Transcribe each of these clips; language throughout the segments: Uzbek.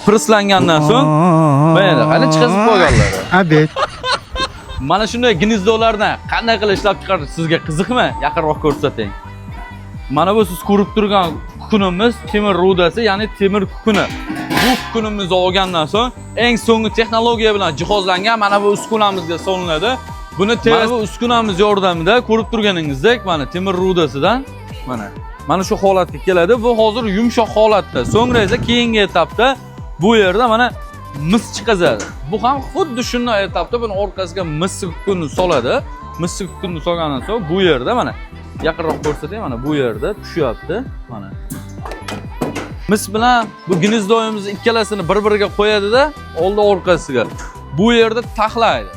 Pirslangandan so'ng mana qani chiqazib qo'yganlar. Abet. Mana shunday gnezdolarni qanday qilib ishlab chiqarish sizga qiziqmi? Yaqinroq ko'rsating. Mana bu siz ko'rib turgan kukunimiz temir rudasi, ya'ni temir kukuni. Bu kukunimizni olgandan so'ng eng so'nggi texnologiya bilan jihozlangan mana bu uskunamizga solinadi. Buni mana bu uskunamiz yordamida ko'rib turganingizdek, mana temir rudasidan mana shu holatga keladi. Bu hozir yumshoq holatda. So'ngra esa keyingi etapda bu yerda mana mis chiqazadi. Bu ham xuddi shunday etapda buni orqasiga mis kukunni soladi. Mis kukunni solgandan so'ng bu yerda mana yaqinroq ko'rsatay, mana bu yerda tushyapti. Mana mis bilan bu gnezdoyimizni ikkalasini bir-biriga qo'yadi-da, oldi orqasiga. Bu yerda taxlaydi.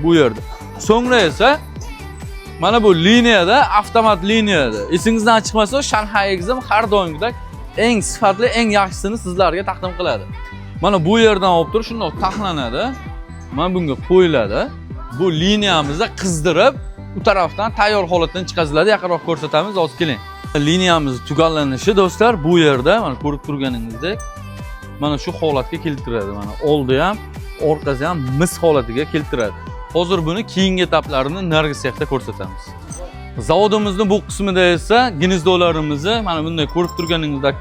Bu yerda. So'ngra esa mana bu liniyada, avtomat liniyada. Esingizdan chiqmasa, Shanghai Exim har doimgidek eng sifatli, eng yaxshisini sizlarga taqdim qiladi. Mana bu yerdan olib turib shunday taxlanadi. Mana bunga qo'yiladi. Bu liniyamizni qizdirib, bu tarafdan tayyor holatdan chiqaziladi. Yaqinroq ko'rsatamiz, hozir keling. Liniyamiz tugallanishi do'stlar bu yerda mana ko'rib turganingizdek mana shu holatga keltiradi. Mana oldi ham, orqasi ham mis holatiga keltiradi. Hozir buni keyingi etaplarini narigi sexda ko'rsatamiz. Zavodimizning bu qismida esa gnezdolarimizni mana bunday ko'rib turganingizdek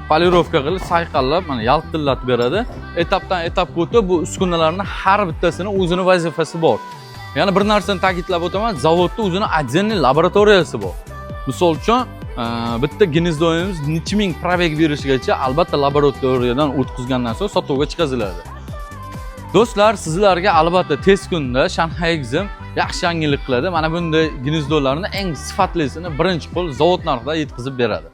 polirovka qilib, sayqallab, mana yaltillatib beradi. Etapdan etapga o'tib bu uskunalarning har bittasini o'zining vazifasi bor. Yana bir narsani ta'kidlab o'taman, zavodda o'zining отдельный laboratoriyasi bor. Misol uchun, bitta gnezdoyimiz necha ming probeg berishigacha albatta laboratoriyadan o'tkazgandan so'ng sotuvga chiqaziladi. Do'stlar, sizlarga albatta tez kunda Shanghai Exim yaxshi yangilik qiladi. Mana bunday gnezdolarning eng sifatlisini birinchi qo'l zavod narxida yetkazib beradi.